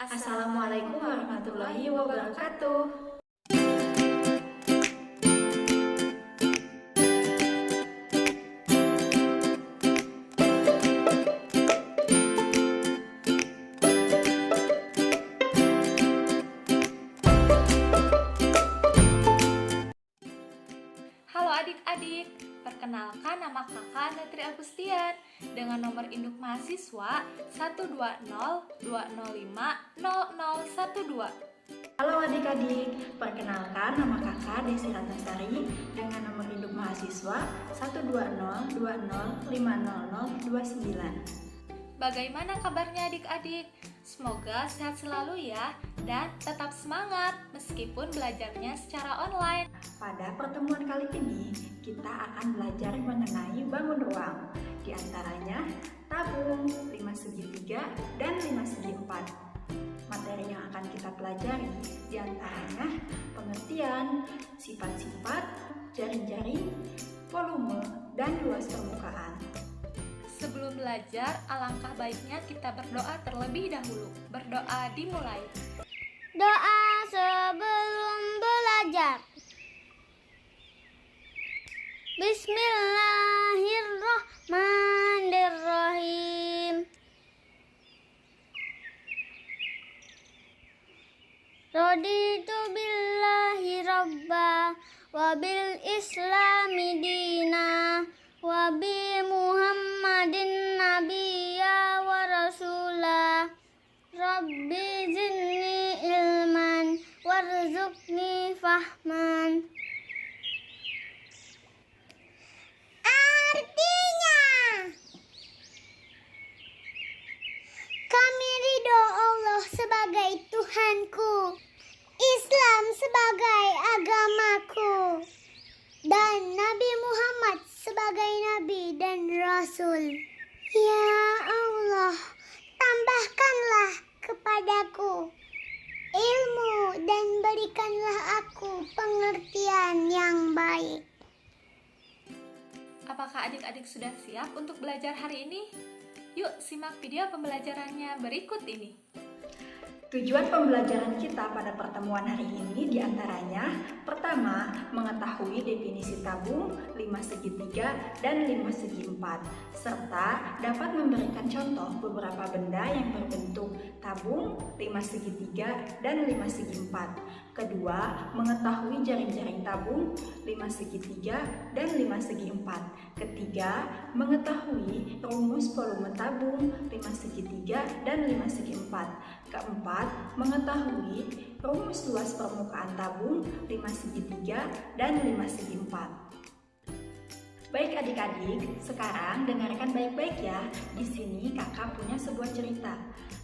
Assalamualaikum warahmatullahi wabarakatuh. Halo adik-adik, perkenalkan nama kakak Natri Agustian dengan nomor induk mahasiswa 12052050012. Halo adik-adik, perkenalkan nama kakak Desi Ratnasari dengan nomor induk mahasiswa 12020500029. Bagaimana kabarnya adik-adik? Semoga sehat selalu ya dan tetap semangat meskipun belajarnya secara online. Pada pertemuan kali ini, kita akan belajar mengenai bangun ruang. Di antaranya tabung, 5 segitiga, dan 5 segi 4. Materi yang akan kita pelajari di antaranya pengertian, sifat-sifat, jaring-jaring, volume, dan luas permukaan. Sebelum belajar, alangkah baiknya kita berdoa terlebih dahulu. Berdoa dimulai. Doa sebelum belajar. Bismillahirrahmanirrahim. Raditu billahi rabba wa bil islami dina wa bi muhammadin nabiyya wa rasulah. Rabbi zidni ilman warzuqni fahman. Artinya, kami ridho Allah sebagai Tuhanku, Islam sebagai agamaku, dan Nabi Muhammad sebagai Nabi dan Rasul. Ya Allah, tambahkanlah kepadaku ilmu dan berikanlah aku pengertian yang baik. Apakah adik-adik sudah siap untuk belajar hari ini? Yuk simak video pembelajarannya berikut ini. Tujuan pembelajaran kita pada pertemuan hari ini diantaranya: pertama, mengetahui definisi tabung, 5 segitiga, dan 5 segi 4, serta dapat memberikan contoh beberapa benda yang berbentuk tabung, 5 segitiga, dan 5 segi 4. Kedua, mengetahui jaring-jaring tabung, 5 segitiga, dan 5 segi 4. Ketiga, mengetahui rumus volume tabung, 5 segitiga, dan 5 segi 4. Keempat, mengetahui rumus luas permukaan tabung, 5 segitiga, dan 5 segi 4. Baik adik-adik, sekarang dengarkan baik-baik ya. Di sini kakak punya sebuah cerita.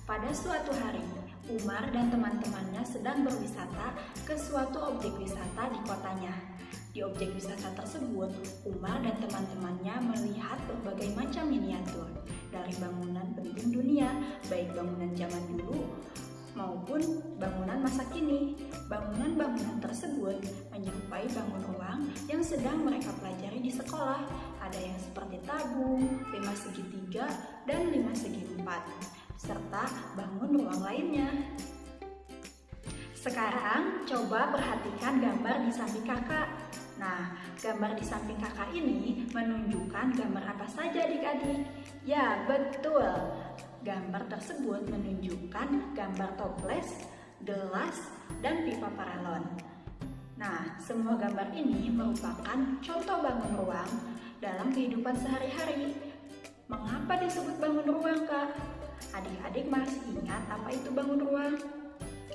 Pada suatu hari, Umar dan teman-temannya sedang berwisata ke suatu objek wisata di kotanya. Di objek wisata tersebut, Umar dan teman-temannya melihat berbagai macam miniatur dari bangunan penting dunia, baik bangunan zaman dulu maupun bangunan masa kini. Bangunan-bangunan tersebut menyerupai bangun ruang yang sedang mereka pelajari di sekolah. Ada yang seperti tabung, 5 segitiga, dan 5 segi 4, serta bangun ruang lainnya. Sekarang coba perhatikan gambar di samping kakak. Nah, gambar di samping kakak ini menunjukkan gambar apa saja adik-adik? Ya, betul. Gambar tersebut menunjukkan gambar toples, gelas, dan pipa paralon. Nah, semua gambar ini merupakan contoh bangun ruang dalam kehidupan sehari-hari. Mengapa disebut bangun ruang, Kak? Adik-adik masih ingat apa itu bangun ruang?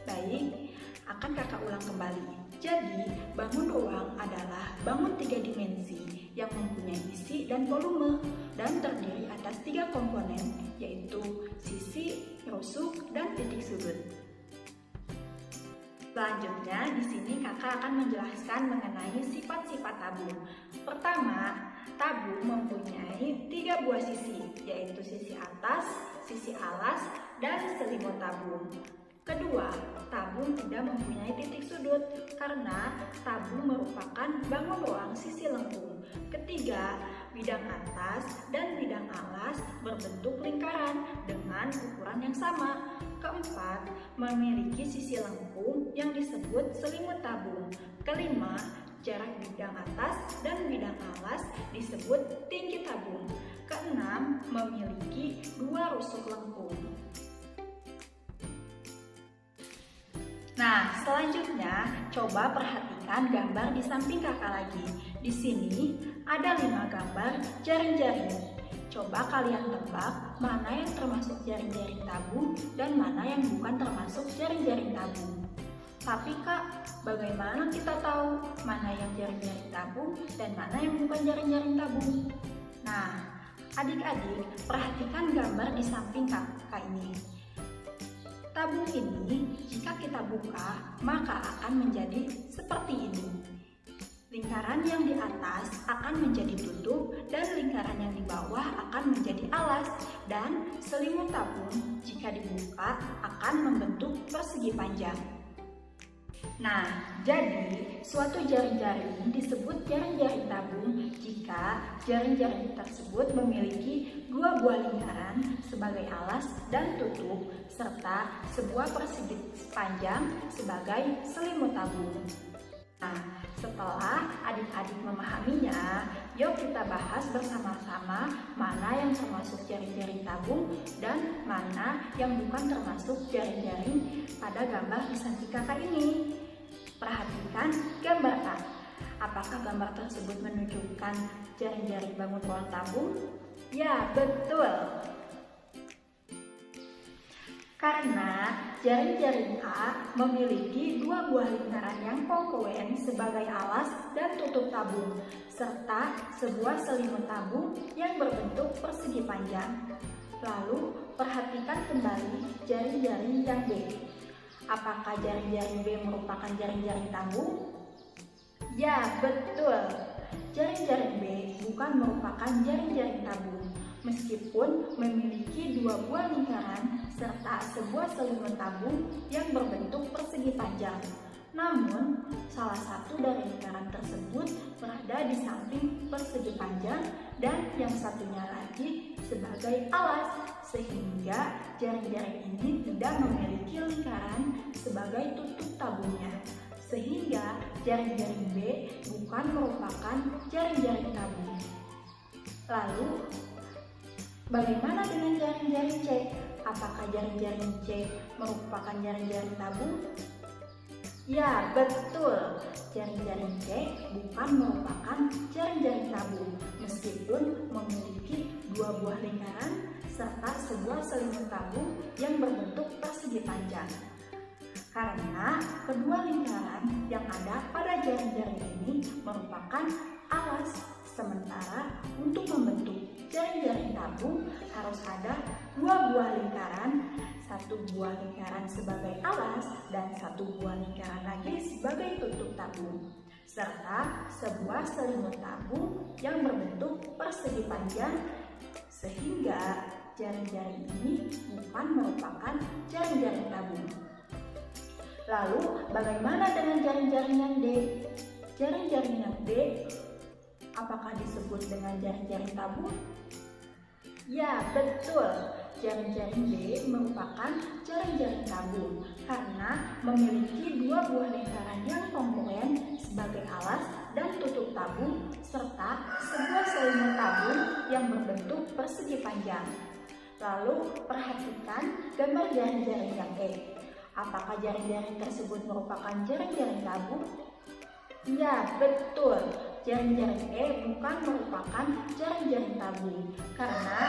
Baik, akan kakak ulang kembali. Jadi, bangun ruang adalah bangun 3 dimensi yang mempunyai isi dan volume dan terdiri atas 3 komponen, yaitu sisi, rusuk, dan titik sudut. Selanjutnya, di sini kakak akan menjelaskan mengenai sifat-sifat tabung. Pertama, tabung mempunyai 3 buah sisi, yaitu sisi atas, sisi alas, dan selimut tabung. Kedua, tabung tidak mempunyai titik sudut karena tabung merupakan bangun ruang sisi lengkung. Ketiga, bidang atas dan bidang alas berbentuk lingkaran dengan ukuran yang sama. Keempat, memiliki sisi lengkung yang disebut selimut tabung. Kelima, jarak bidang atas dan bidang alas disebut tinggi tabung. Keenam, memiliki 2 rusuk lengkung. Nah, selanjutnya coba perhatikan gambar di samping kakak lagi. Di sini ada 5 gambar jaring-jaring. Coba kalian tebak mana yang termasuk jaring-jaring tabung dan mana yang bukan termasuk jaring-jaring tabung. Tapi kak, bagaimana kita tahu mana yang jaring-jaring tabung dan mana yang bukan jaring-jaring tabung? Nah, adik-adik perhatikan gambar di samping kakak ini. Tabung ini jika kita buka maka akan menjadi seperti ini. Lingkaran yang di atas akan menjadi tutup dan lingkaran yang di bawah akan menjadi alas, dan selimut tabung jika dibuka akan membentuk persegi panjang. Nah, jadi suatu jaring-jaring disebut jaring-jaring tabung jika jaring-jaring tersebut memiliki 2 buah lingkaran sebagai alas dan tutup serta sebuah persegi panjang sebagai selimut tabung. Nah, setelah adik-adik memahaminya, yuk kita bahas bersama-sama mana yang termasuk jaring-jaring tabung dan mana yang bukan termasuk jaring-jaring pada gambar di samping kakak ini. Perhatikan gambar A. Apakah gambar tersebut menunjukkan jaring-jaring bangun ruang tabung? Ya, betul. Karena jaring-jaring A memiliki 2 buah lingkaran yang kongruen sebagai alas dan tutup tabung, serta sebuah selimut tabung yang berbentuk persegi panjang. Lalu, perhatikan kembali jaring-jaring yang B. Apakah jaring-jaring B merupakan jaring-jaring tabung? Ya, betul. Jaring-jaring B bukan merupakan jaring-jaring tabung, meskipun memiliki 2 buah lingkaran serta sebuah selimut tabung yang berbentuk persegi panjang. Namun, salah satu dari lingkaran tersebut berada di samping persegi panjang dan yang satunya lagi sebagai alas, sehingga jaring-jaring ini tidak memiliki lingkaran sebagai tutup tabungnya. Sehingga jaring-jaring B bukan merupakan jaring-jaring tabung. Lalu, bagaimana dengan jaring-jaring C? Apakah jaring-jaring C merupakan jaring-jaring tabung? Ya, betul. Jaring-jaring C bukan merupakan jaring-jaring tabung, meskipun memiliki 2 buah lingkaran serta sebuah selimut tabung yang berbentuk persegi panjang. Karena kedua lingkaran yang ada pada jaring-jaring ini merupakan alas, sementara untuk membentuk jaring-jaring tabung harus ada 2 buah lingkaran, 1 buah lingkaran sebagai alas dan 1 buah lingkaran lagi sebagai tutup tabung, serta sebuah selimut tabung yang berbentuk persegi panjang, sehingga jaring-jaring ini bukan merupakan jaring-jaring tabung. Lalu, bagaimana dengan jaring-jaring yang D? Jaring-jaring yang D apakah disebut dengan jaring-jaring tabung? Ya, betul. Jaring-jaring D merupakan jaring-jaring tabung karena memiliki 2 buah lingkaran yang kongruen sebagai alas dan tutup tabung serta sebuah selimut tabung yang berbentuk persegi panjang. Lalu, perhatikan gambar jaring-jaring yang E. Apakah jaring-jaring tersebut merupakan jaring-jaring tabung? Ya, betul. Jaring-jaring E bukan merupakan jaring-jaring tabung karena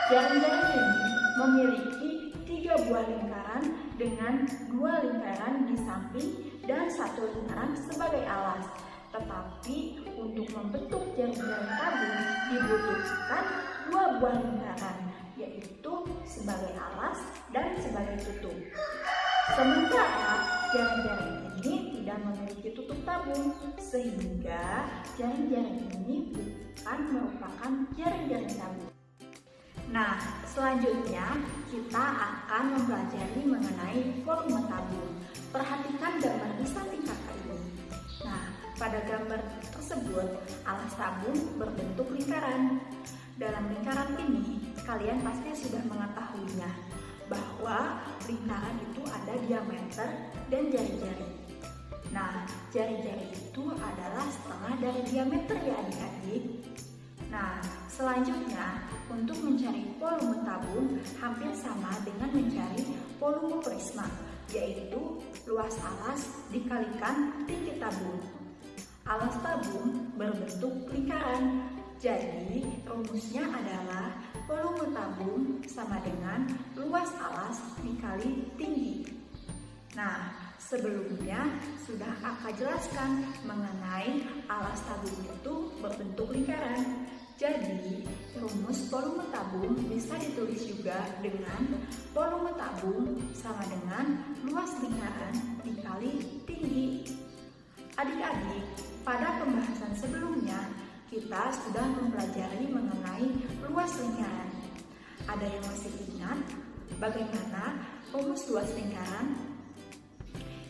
jaring-jaring ini memiliki 3 buah lingkaran dengan 2 lingkaran di samping dan 1 lingkaran sebagai alas. Tetapi untuk membentuk jaring-jaring tabung dibutuhkan 2 buah lingkaran, yaitu sebagai alas dan sebagai tutup. Sementara jaring-jaring ini tidak memiliki tutup tabung, sehingga jaring-jaring ini bukan merupakan jaring-jaring tabung. Nah, selanjutnya kita akan mempelajari mengenai volume tabung. Perhatikan gambar di samping kakak ini. Nah, pada gambar tersebut alas tabung berbentuk lingkaran. Dalam lingkaran ini, kalian pasti sudah mengetahuinya. bahwa lingkaran itu ada diameter dan jari-jari. Nah, jari-jari itu adalah setengah dari diameter ya adik-adik. Nah, selanjutnya untuk mencari volume tabung hampir sama dengan mencari volume prisma, yaitu luas alas dikalikan tinggi tabung. Alas tabung berbentuk lingkaran, jadi rumusnya adalah volume tabung sama dengan luas alas dikali tinggi. Nah, sebelumnya sudah Kakak jelaskan mengenai alas tabung itu berbentuk lingkaran. Jadi, rumus volume tabung bisa ditulis juga dengan volume tabung sama dengan luas lingkaran dikali tinggi. Adik-adik, pada pembahasan sebelumnya kita sudah mempelajari mengenai luas lingkaran. Ada yang masih ingat bagaimana rumus luas lingkaran?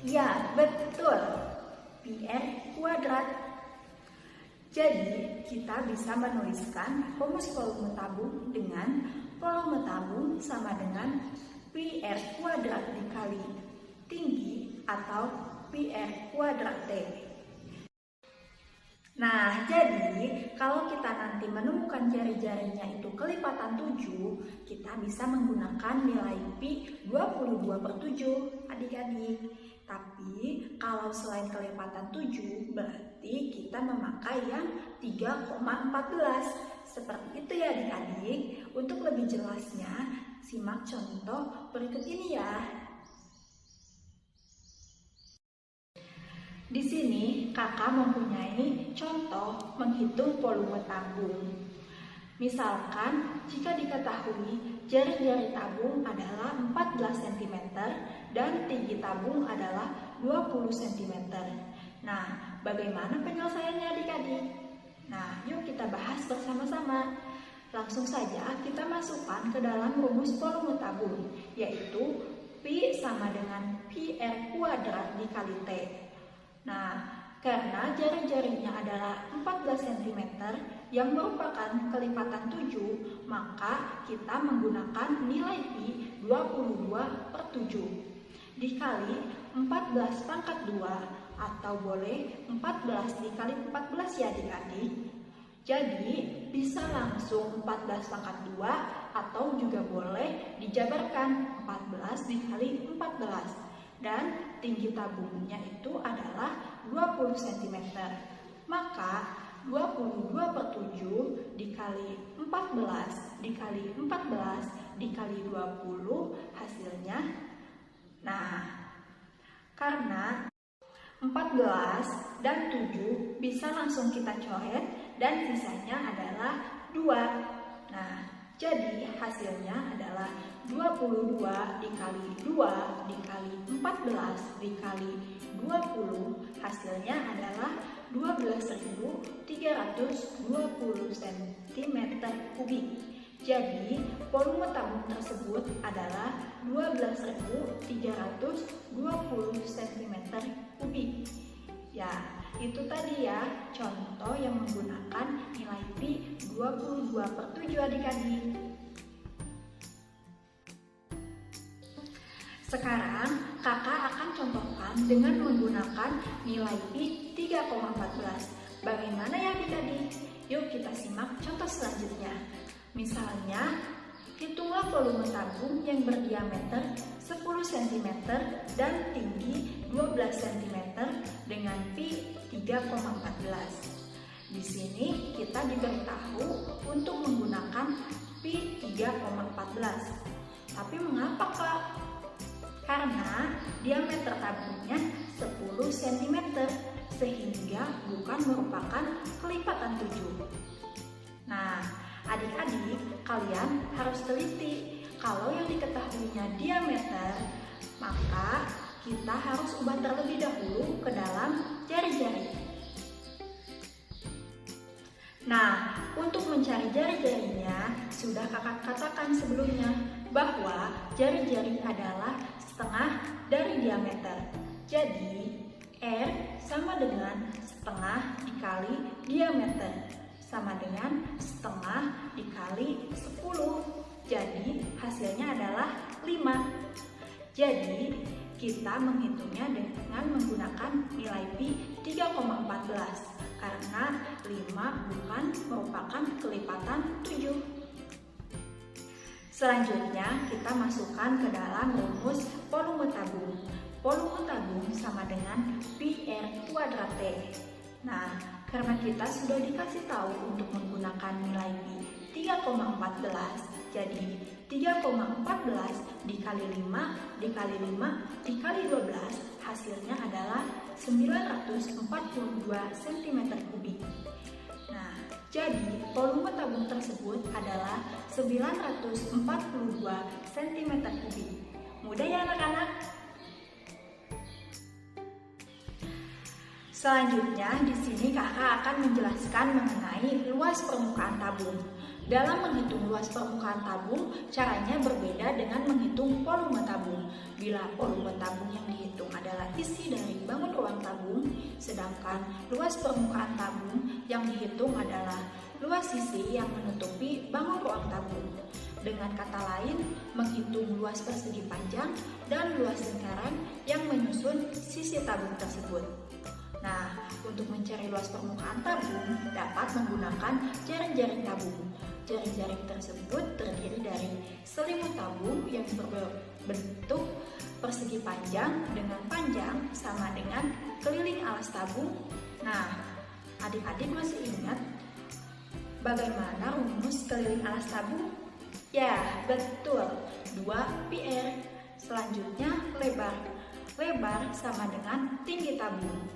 Ya, betul. PR kuadrat. Jadi, kita bisa menuliskan rumus volume tabung dengan volume tabung sama dengan PR kuadrat dikali tinggi atau PR kuadrat T. Nah, jadi kalau kita nanti menemukan jari-jarinya itu kelipatan 7, kita bisa menggunakan nilai Pi 22/7, adik-adik. Tapi kalau selain kelipatan 7, berarti kita memakai yang 3,14. Seperti itu ya adik-adik. Untuk lebih jelasnya, simak contoh berikut ini ya. Di sini kakak mempunyai contoh menghitung volume tabung. Misalkan jika diketahui jari-jari tabung adalah 14 cm dan tinggi tabung adalah 20 cm. Nah, bagaimana penyelesaiannya adik-adik? Nah, yuk kita bahas bersama-sama. Langsung saja kita masukkan ke dalam rumus volume tabung, yaitu Pi sama dengan PR kuadrat dikali T. Nah, karena jari-jarinya adalah 14 cm yang merupakan kelipatan 7, maka kita menggunakan nilai Pi 22/7 dikali 14 pangkat 2 atau boleh 14 dikali 14 ya adik-adik. Jadi bisa langsung 14 pangkat 2 atau juga boleh dijabarkan 14 dikali 14. Dan tinggi tabungnya itu adalah 20 cm. Maka 22/7 dikali 14 dikali 14 dikali 20 hasilnya. Nah, karena 14 dan 7 bisa langsung kita coret dan sisanya adalah 2. Nah, jadi hasilnya adalah 22 dikali 2 dikali 14 dikali 20, hasilnya adalah 12.320 cm3. Jadi volume tabung tersebut adalah 12.320 cm3. Ya, itu tadi ya contoh yang menggunakan nilai Pi 22/7 adik-adik. Sekarang kakak akan contohkan dengan menggunakan nilai Pi 3,14. Bagaimana ya adik-adik? Yuk kita simak contoh selanjutnya. Misalnya, hitunglah volume tabung yang berdiameter 10 cm dan tinggi 12 cm dengan Pi 3,14. Di sini kita diberitahu untuk menggunakan Pi 3,14. Tapi mengapa Kak? Karena diameter tabungnya 10 cm sehingga bukan merupakan kelipatan 7. Nah, adik-adik, kalian harus teliti. Kalau yang diketahuinya diameter, maka kita harus ubah terlebih dahulu ke dalam jari-jari. Nah, untuk mencari jari-jarinya, sudah kakak katakan sebelumnya bahwa jari-jari adalah setengah dari diameter. Jadi, R sama dengan setengah dikali diameter, sama dengan setengah dikali 10. Jadi hasilnya adalah 5. Jadi, kita menghitungnya dengan menggunakan nilai pi 3,14 karena 5 bukan merupakan kelipatan 7. Selanjutnya, kita masukkan ke dalam rumus volume tabung. Volume tabung sama dengan pi R kuadrat T. Nah, karena kita sudah dikasih tahu untuk menggunakan nilai pi 3,14, jadi 3,14 dikali 5 dikali 5 dikali 12 hasilnya adalah 942 cm3. Nah, jadi volume tabung tersebut adalah 942 cm3. Mudah ya anak-anak? Selanjutnya, di sini kakak akan menjelaskan mengenai luas permukaan tabung. Dalam menghitung luas permukaan tabung, caranya berbeda dengan menghitung volume tabung. Bila volume tabung yang dihitung adalah isi dari bangun ruang tabung, sedangkan luas permukaan tabung yang dihitung adalah luas sisi yang menutupi bangun ruang tabung. Dengan kata lain, menghitung luas persegi panjang dan luas lingkaran yang menyusun sisi tabung tersebut. Nah, untuk mencari luas permukaan tabung dapat menggunakan jaring-jaring tabung. Jaring-jaring tersebut terdiri dari selimut tabung yang berbentuk persegi panjang dengan panjang sama dengan keliling alas tabung. Nah, adik-adik masih ingat bagaimana rumus keliling alas tabung? Ya, betul, 2 PR. Selanjutnya lebar. Lebar sama dengan tinggi tabung.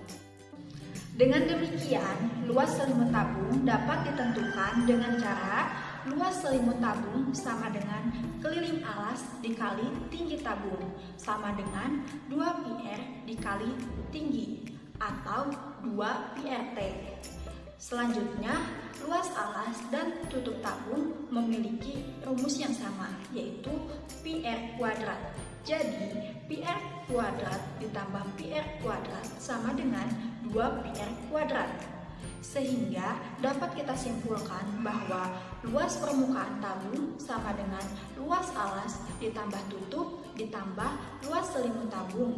Dengan demikian, luas selimut tabung dapat ditentukan dengan cara luas selimut tabung sama dengan keliling alas dikali tinggi tabung sama dengan 2 PR dikali tinggi atau 2 PRT. Selanjutnya, luas alas dan tutup tabung memiliki rumus yang sama, yaitu PR kuadrat. Jadi, PR kuadrat ditambah PR kuadrat sama dengan 2 PR kuadrat. Sehingga dapat kita simpulkan bahwa luas permukaan tabung sama dengan luas alas ditambah tutup ditambah luas selimut tabung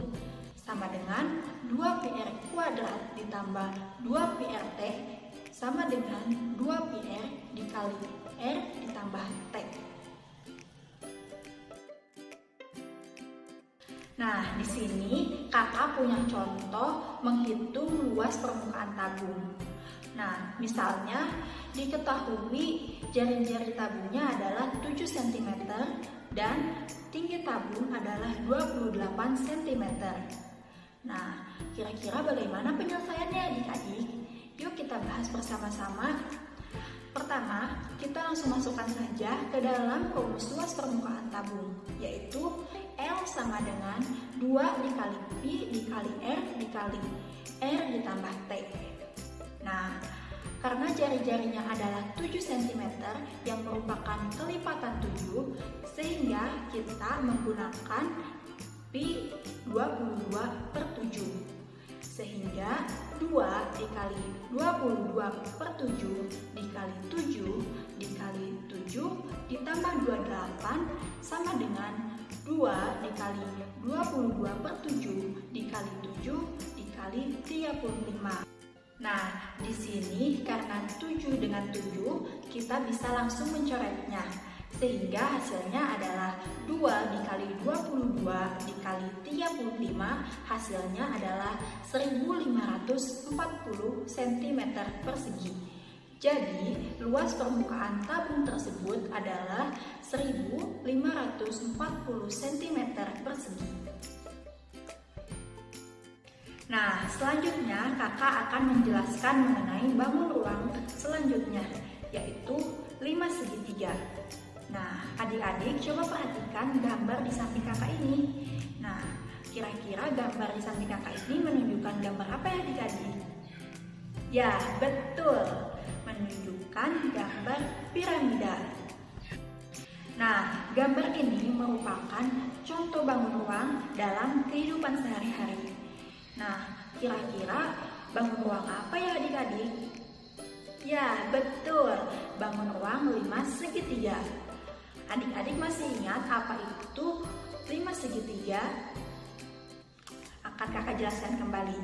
sama dengan 2 PR kuadrat ditambah 2 PRT sama dengan 2 PR dikali R ditambah T. Nah, di sini kakak punya contoh menghitung luas permukaan tabung. Nah, misalnya diketahui jaring-jaring tabungnya adalah 7 cm dan tinggi tabung adalah 28 cm. Nah, kira-kira bagaimana penyelesaiannya adik-adik? Yuk kita bahas bersama-sama. Pertama, kita langsung masukkan saja ke dalam rumus luas permukaan tabung, yaitu L sama dengan 2 dikali Pi dikali R dikali R ditambah T. Nah, karena jari-jarinya adalah 7 cm yang merupakan kelipatan 7, sehingga kita menggunakan Pi 22/7. Sehingga 2 dikali 22/7 dikali 7 dikali 7 ditambah 28 sama dengan 2 dikali 22/7 dikali 7 dikali 35. Nah, di sini karena 7 dengan 7 kita bisa langsung mencoretnya. Sehingga hasilnya adalah 2 dikali 22 dikali 35, hasilnya adalah 1540 cm persegi. Jadi, luas permukaan tabung tersebut adalah 1540 cm persegi. Nah, selanjutnya kakak akan menjelaskan mengenai bangun ruang selanjutnya, yaitu 5 segitiga. Nah, adik-adik coba perhatikan gambar di samping kakak ini. Nah, kira-kira gambar di samping kakak ini menunjukkan gambar apa ya adik-adik? Ya, betul, menunjukkan gambar piramida. Nah, gambar ini merupakan contoh bangun ruang dalam kehidupan sehari-hari. Nah, kira-kira bangun ruang apa ya adik-adik? Ya, betul, bangun ruang 5 segitiga. Adik-adik masih ingat apa itu 5 segitiga akan kakak jelaskan kembali.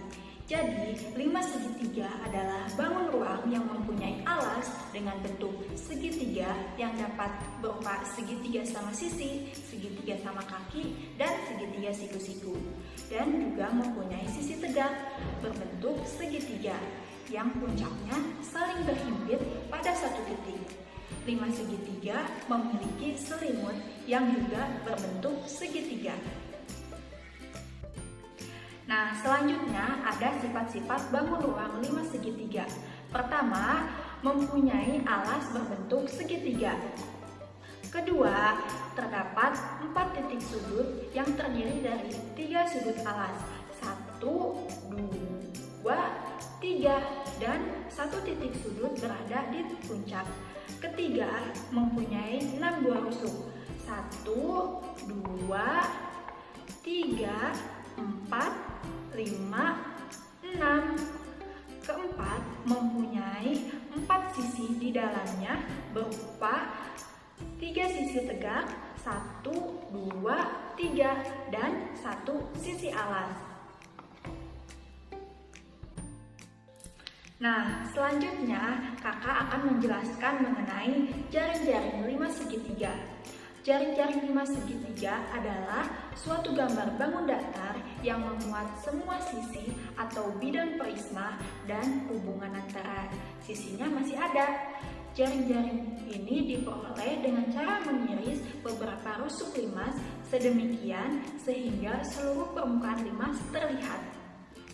Jadi, 5 segitiga adalah bangun ruang yang mempunyai alas dengan bentuk segitiga yang dapat berupa segitiga sama sisi, segitiga sama kaki, dan segitiga siku-siku. Dan juga mempunyai sisi tegak berbentuk segitiga yang puncaknya saling berhimpit pada satu titik. 5 segitiga memiliki selimut yang juga berbentuk segitiga. Nah, selanjutnya ada sifat-sifat bangun ruang 5 segitiga. Pertama, mempunyai alas berbentuk segitiga. Kedua, terdapat 4 titik sudut yang terdiri dari 3 sudut alas. 1, 2, 3, dan 1 titik sudut berada di puncak. Ketiga, mempunyai 6 buah rusuk. 1, 2, 3, 4, 5, 6. Keempat, mempunyai 4 sisi di dalamnya berupa 3 sisi tegak, 1, 2, 3, dan 1 sisi alas. Nah, selanjutnya kakak akan menjelaskan mengenai jaring-jaring 5 segitiga. Jaring-jaring 5 segitiga adalah suatu gambar bangun datar yang memuat semua sisi atau bidang prisma dan hubungan antara sisinya masih ada. Jaring-jaring ini diperoleh dengan cara mengiris beberapa rusuk limas sedemikian sehingga seluruh permukaan limas terlihat.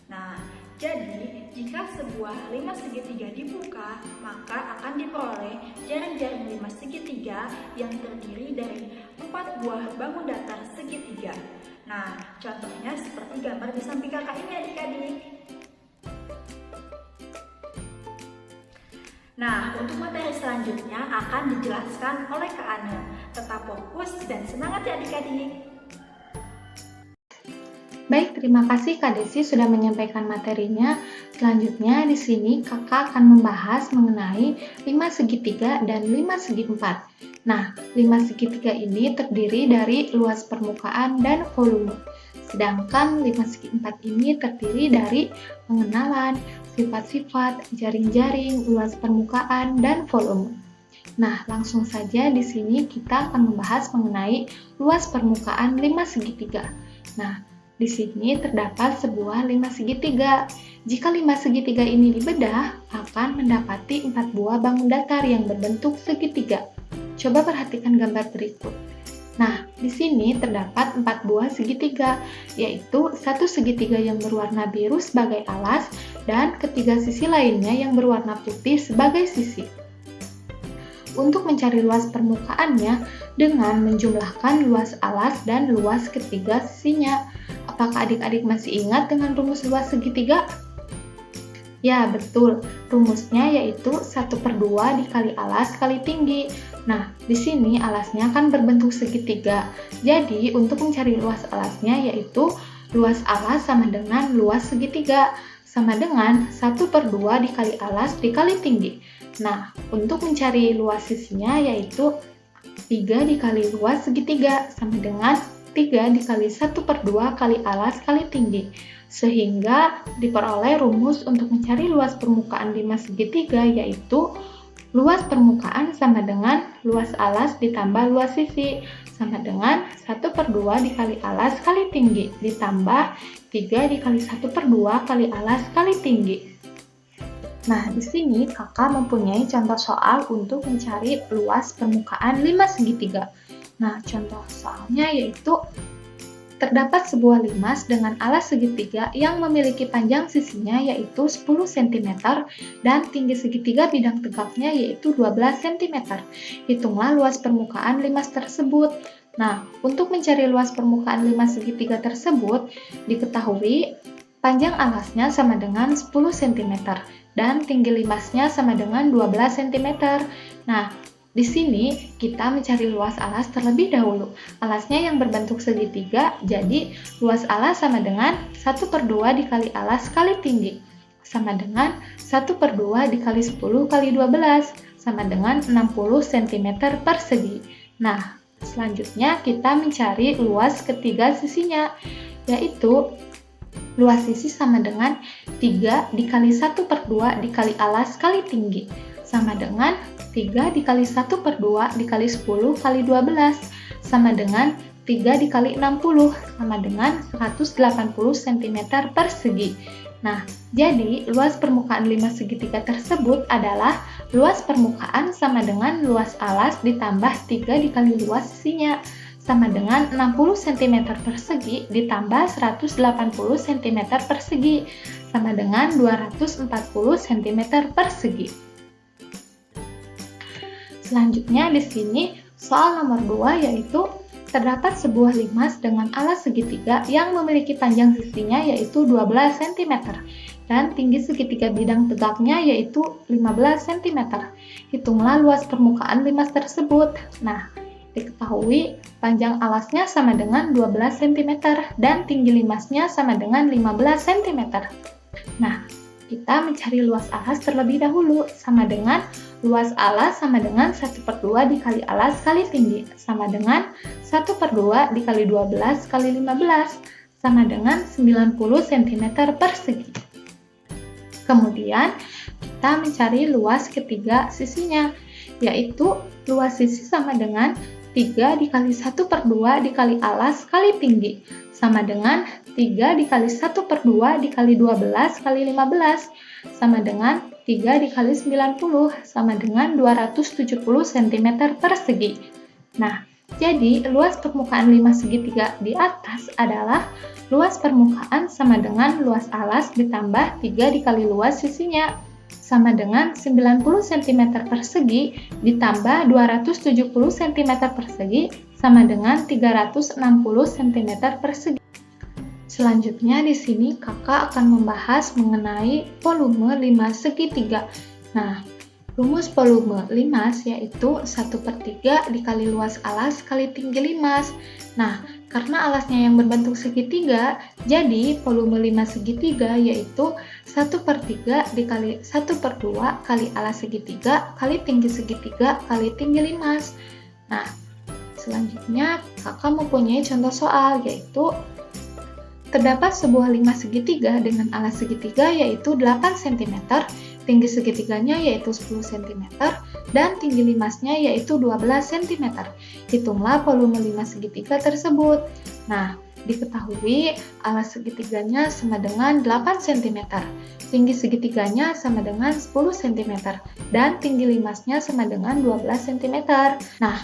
Nah, jadi jika sebuah 5 segitiga dibuka, maka akan diperoleh jaring-jaring 5 segitiga yang terdiri dari 4 buah bangun datar segitiga. Nah, contohnya seperti gambar di samping kakak ini adik-adik. Nah, untuk materi selanjutnya akan dijelaskan oleh Kak Ane. Tetap fokus dan semangat ya adik-adik. Baik, terima kasih Kak Desi sudah menyampaikan materinya. Selanjutnya di sini kakak akan membahas mengenai 5 segitiga dan 5 segi empat. Nah, 5 segitiga ini terdiri dari luas permukaan dan volume. Sedangkan 5 segi empat ini terdiri dari pengenalan, sifat-sifat, jaring-jaring, luas permukaan, dan volume. Nah, langsung saja di sini kita akan membahas mengenai luas permukaan 5 segitiga. Nah, di sini terdapat sebuah 5 segitiga. Jika 5 segitiga ini dibedah, akan mendapati 4 buah bangun datar yang berbentuk segitiga. Coba perhatikan gambar berikut. Nah, di sini terdapat 4 buah segitiga, yaitu satu segitiga yang berwarna biru sebagai alas dan ketiga sisi lainnya yang berwarna putih sebagai sisi. Untuk mencari luas permukaannya dengan menjumlahkan luas alas dan luas ketiga sisinya. Apakah adik-adik masih ingat dengan rumus luas segitiga? Ya, betul. Rumusnya yaitu 1/2 dikali alas kali tinggi. Nah, di sini alasnya kan berbentuk segitiga. Jadi, untuk mencari luas alasnya yaitu luas alas sama dengan luas segitiga. Sama dengan 1/2 dikali alas dikali tinggi. Nah, untuk mencari luas sisinya yaitu 3 dikali luas segitiga sama dengan 3 dikali 1/2 kali alas kali tinggi. Sehingga diperoleh rumus untuk mencari luas permukaan 5 segitiga yaitu luas permukaan sama dengan luas alas ditambah luas sisi sama dengan 1/2 dikali alas kali tinggi ditambah 3 dikali 1/2 kali alas kali tinggi. Nah, di sini kakak mempunyai contoh soal untuk mencari luas permukaan 5 segitiga. Nah, contoh soalnya yaitu terdapat sebuah limas dengan alas segitiga yang memiliki panjang sisinya yaitu 10 cm dan tinggi segitiga bidang tegaknya yaitu 12 cm. Hitunglah luas permukaan limas tersebut. Nah, untuk mencari luas permukaan limas segitiga tersebut, diketahui panjang alasnya sama dengan 10 cm dan tinggi limasnya sama dengan 12 cm. Nah, di sini kita mencari luas alas terlebih dahulu. Alasnya yang berbentuk segitiga, jadi luas alas sama dengan 1/2 dikali alas kali tinggi. Sama dengan 1/2 dikali 10 kali 12, sama dengan 60 cm persegi. Nah, Selanjutnya kita mencari luas ketiga sisinya, yaitu luas sisi sama dengan 3 dikali 1/2 dikali alas kali tinggi, sama dengan 3 dikali 1/2 dikali 10 kali 12, sama dengan 3 dikali 60, sama dengan 180 cm persegi. Nah, jadi luas permukaan 5 segitiga tersebut adalah luas permukaan sama dengan luas alas ditambah 3 dikali luas sisinya, sama dengan 60 cm persegi ditambah 180 cm persegi, sama dengan 240 cm persegi. Selanjutnya di sini soal nomor 2, yaitu terdapat sebuah limas dengan alas segitiga yang memiliki panjang sisinya yaitu 12 cm dan tinggi segitiga bidang tegaknya yaitu 15 cm. Hitunglah luas permukaan limas tersebut. Nah, diketahui panjang alasnya sama dengan 12 cm dan tinggi limasnya sama dengan 15 cm. Nah, kita mencari luas alas terlebih dahulu, sama dengan luas alas sama dengan 1/2 dikali alas kali tinggi, sama dengan 1/2 dikali 12 kali 15, sama dengan 90 cm persegi. Kemudian, kita mencari luas ketiga sisinya, yaitu luas sisi sama dengan 3 dikali 1/2 dikali alas kali tinggi, sama dengan 3 dikali 1/2 dikali 12 kali 15, sama dengan 3 dikali 90, sama dengan 270 cm persegi. Nah, jadi luas permukaan 5 segitiga di atas adalah luas permukaan sama dengan luas alas ditambah 3 dikali luas sisinya, sama dengan 90 cm persegi ditambah 270 cm persegi, sama dengan 360 cm persegi. Selanjutnya di sini kakak akan membahas mengenai volume 5 segitiga. Nah, rumus volume limas yaitu 1/3 dikali luas alas kali tinggi limas. Nah, karena alasnya yang berbentuk segitiga, jadi volume 5 segitiga yaitu 1/3 dikali 1/2 kali alas segitiga kali tinggi segitiga kali tinggi limas. Nah, selanjutnya kakak mempunyai contoh soal, yaitu terdapat sebuah 5 segitiga dengan alas segitiga yaitu 8 cm, tinggi segitiganya yaitu 10 cm, dan tinggi limasnya yaitu 12 cm. Hitunglah volume 5 segitiga tersebut. Nah, diketahui alas segitiganya sama dengan 8 cm, tinggi segitiganya sama dengan 10 cm, dan tinggi limasnya sama dengan 12 cm. Nah,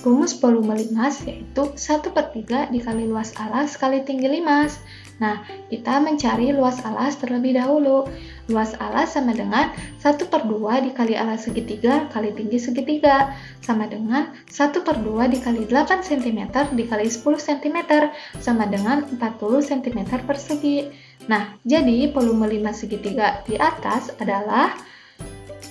rumus volume limas yaitu 1/3 dikali luas alas kali tinggi limas. Nah, kita mencari luas alas terlebih dahulu. Luas alas sama dengan 1/2 dikali alas segitiga kali tinggi segitiga, sama dengan 1/2 dikali 8 cm dikali 10 cm, sama dengan 40 cm persegi. Nah, jadi volume 5 segitiga di atas adalah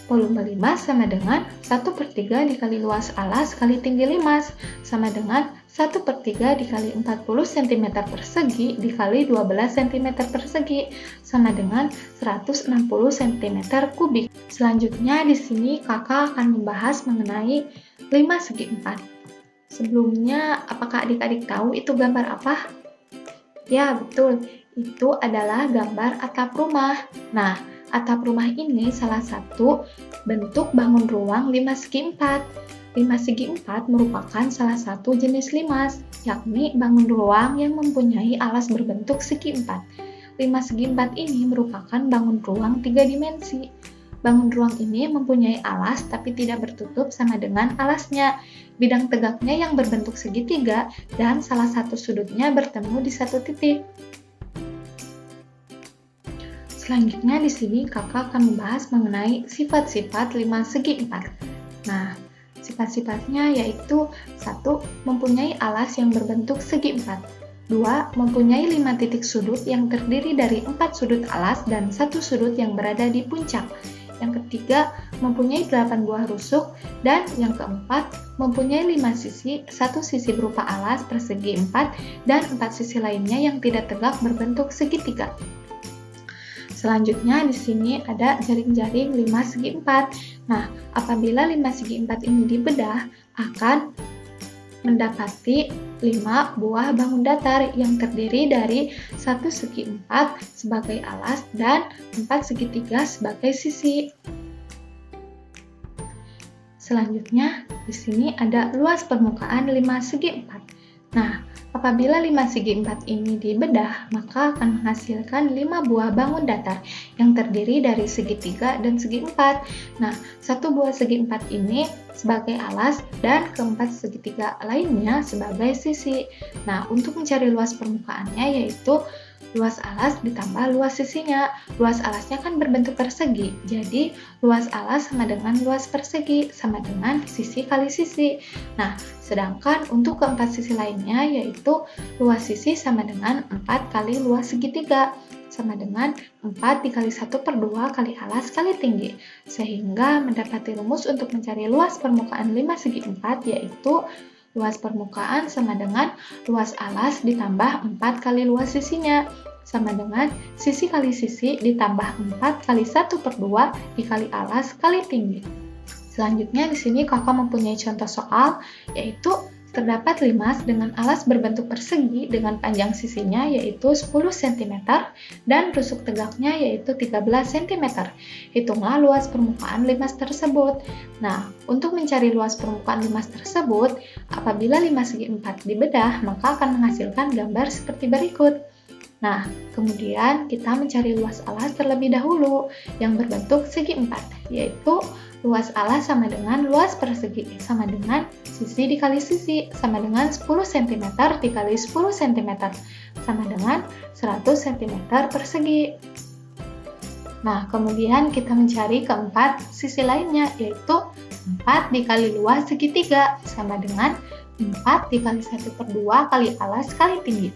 volume 5 sama dengan 1/3 dikali luas alas kali tinggi limas, sama dengan 1/3 dikali 40 cm persegi dikali 12 cm persegi, sama dengan 160 cm kubik. Selanjutnya di sini kakak akan membahas mengenai 5 segi 4. Sebelumnya, apakah adik-adik tahu itu gambar apa? Ya, betul. Itu adalah gambar atap rumah. Nah, atap rumah ini salah satu bentuk bangun ruang 5 segi 4. 5 segi 4 merupakan salah satu jenis limas, yakni bangun ruang yang mempunyai alas berbentuk segi 4. 5 segi 4 ini merupakan bangun ruang 3 dimensi. Bangun ruang ini mempunyai alas tapi tidak bertutup sama dengan alasnya. Bidang tegaknya yang berbentuk segitiga dan salah satu sudutnya bertemu di satu titik. Selanjutnya di sini kakak akan membahas mengenai sifat-sifat 5 segi 4. Nah, sifat-sifatnya yaitu 1. Mempunyai alas yang berbentuk segi 4. 2. Mempunyai 5 titik sudut yang terdiri dari 4 sudut alas dan 1 sudut yang berada di puncak. Yang ketiga, mempunyai 8 buah rusuk. Dan yang keempat, mempunyai 5 sisi, 1 sisi berupa alas persegi 4 dan 4 sisi lainnya yang tidak tegak berbentuk segitiga. Selanjutnya di sini ada jaring-jaring 5 segi 4. Nah, apabila 5 segi 4 ini dibedah, akan mendapati 5 buah bangun datar yang terdiri dari 1 segi 4 sebagai alas dan 4 segitiga sebagai sisi. Selanjutnya, di sini ada luas permukaan 5 segi 4. Nah, apabila 5 segi 4 ini dibedah, maka akan menghasilkan 5 buah bangun datar yang terdiri dari segitiga dan segi 4. Nah, 1 buah segi 4 ini sebagai alas dan keempat segitiga lainnya sebagai sisi. Nah, untuk mencari luas permukaannya yaitu luas alas ditambah luas sisinya. Luas alasnya kan berbentuk persegi, jadi luas alas sama dengan luas persegi sama dengan sisi kali sisi. Nah, sedangkan untuk keempat sisi lainnya yaitu luas sisi sama dengan 4 kali luas segitiga, sama dengan 4 dikali 1/2 kali alas kali tinggi. Sehingga mendapati rumus untuk mencari luas permukaan 5 segi 4 yaitu luas permukaan sama dengan luas alas ditambah 4 kali luas sisinya, sama dengan sisi kali sisi ditambah 4 kali 1/2 dikali alas kali tinggi. Selanjutnya di sini kakak mempunyai contoh soal, yaitu terdapat limas dengan alas berbentuk persegi dengan panjang sisinya yaitu 10 cm dan rusuk tegaknya yaitu 13 cm. Hitunglah luas permukaan limas tersebut. Nah, untuk mencari luas permukaan limas tersebut, apabila limas segi 4 dibedah, maka akan menghasilkan gambar seperti berikut. Nah, kemudian kita mencari luas alas terlebih dahulu yang berbentuk segi 4, yaitu luas alas sama dengan luas persegi sama dengan sisi dikali sisi sama dengan 10 cm dikali 10 cm sama dengan 100 cm persegi. Nah, kemudian kita mencari keempat sisi lainnya yaitu 4 dikali luas segitiga sama dengan 4 dikali 1/2 kali alas kali tinggi.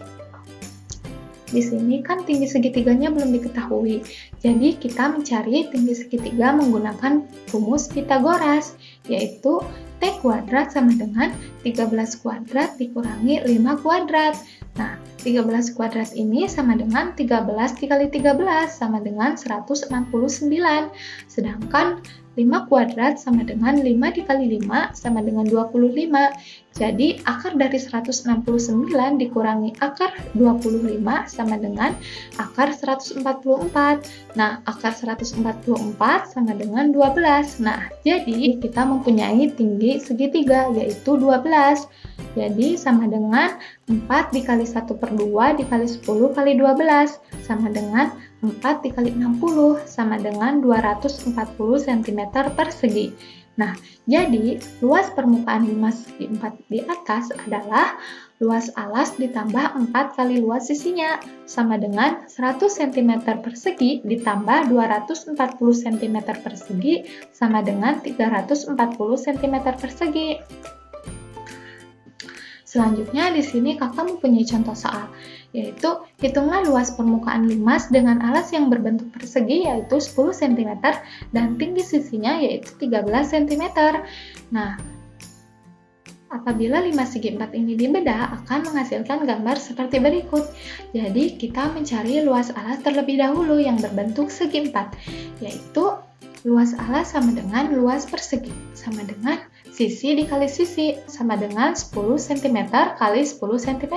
Di sini kan tinggi segitiganya belum diketahui, jadi kita mencari tinggi segitiga menggunakan rumus Pythagoras, yaitu T kuadrat sama dengan 13 kuadrat dikurangi 5 kuadrat. Nah, 13 kuadrat ini sama dengan 13 dikali 13 sama dengan 169, sedangkan 5 kuadrat sama dengan 5 dikali 5 sama dengan 25. Jadi, akar dari 169 dikurangi akar 25 sama dengan akar 144. Nah, akar 144 sama dengan 12. Nah, jadi kita mempunyai tinggi segitiga yaitu 12. Jadi, sama dengan 4 dikali 1/2 dikali 10 kali 12 sama dengan 4 dikali 60 sama dengan 240 cm persegi. Nah, jadi luas permukaan 5 segi 4 di atas adalah luas alas ditambah 4 kali luas sisinya sama dengan 100 cm persegi ditambah 240 cm persegi sama dengan 340 cm persegi. Selanjutnya di sini kakak mempunyai contoh soal, yaitu hitunglah luas permukaan limas dengan alas yang berbentuk persegi yaitu 10 cm dan tinggi sisinya yaitu 13 cm. Nah, apabila 5 segi 4 ini dibedah akan menghasilkan gambar seperti berikut. Jadi kita mencari luas alas terlebih dahulu yang berbentuk segi 4, yaitu luas alas sama dengan luas persegi sama dengan sisi dikali sisi sama dengan 10 cm kali 10 cm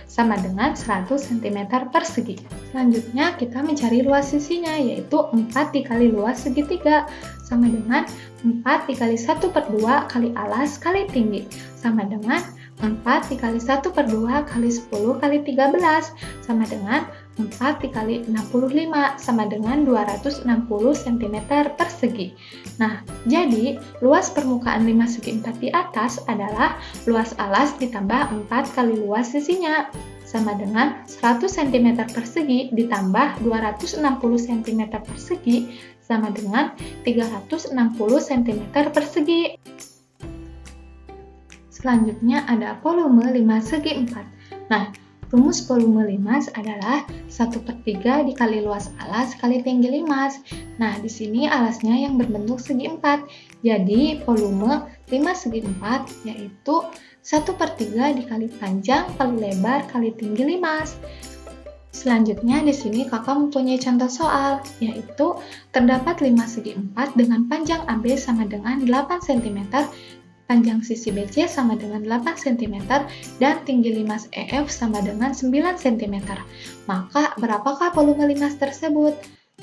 sama dengan 100 cm persegi. Selanjutnya kita mencari luas sisinya yaitu 4 dikali luas segitiga sama dengan 4 dikali 1/2 kali alas kali tinggi sama dengan 4 dikali 1/2 kali 10 kali 13 sama dengan 4 dikali 65 sama dengan 260 cm persegi. Nah, jadi luas permukaan 5 segi 4 di atas adalah luas alas ditambah 4 kali luas sisinya sama dengan 100 cm persegi ditambah 260 cm persegi sama dengan 360 cm persegi. Selanjutnya ada volume 5 segi 4. Nah, rumus volume limas adalah 1/3 dikali luas alas kali tinggi limas. Nah, di sini alasnya yang berbentuk segi 4. Jadi, volume 5 segi 4 yaitu 1/3 dikali panjang kali lebar kali tinggi limas. Selanjutnya di sini kakak mempunyai contoh soal, yaitu terdapat 5 segi 4 dengan panjang AB sama dengan 8 cm panjang sisi BC sama dengan 8 cm, dan tinggi limas EF sama dengan 9 cm. Maka, berapakah volume limas tersebut?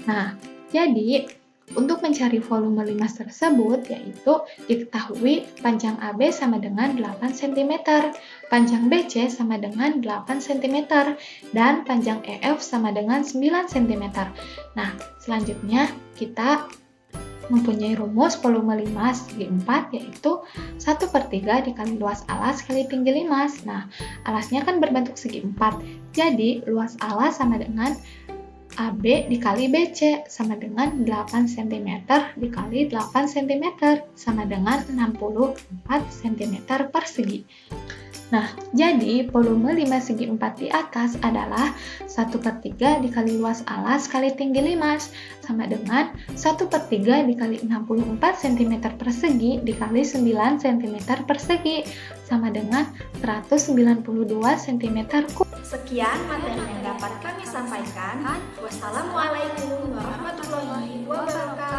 Nah, jadi untuk mencari volume limas tersebut, yaitu diketahui panjang AB sama dengan 8 cm, panjang BC sama dengan 8 cm, dan panjang EF sama dengan 9 cm. Nah, selanjutnya kita mempunyai rumus volume limas segi 4, yaitu 1/3 dikali luas alas kali tinggi limas. Nah, alasnya kan berbentuk segi 4, jadi luas alas sama dengan AB dikali BC sama dengan 8 cm dikali 8 cm sama dengan 64 cm persegi. Nah, jadi volume limas segi 4 di atas adalah 1/3 dikali luas alas kali tinggi limas sama dengan 1/3 dikali 64 cm persegi dikali 9 cm persegi sama dengan 192 cm kubik. Sekian materi yang dapat kami sampaikan. Wassalamualaikum warahmatullahi wabarakatuh.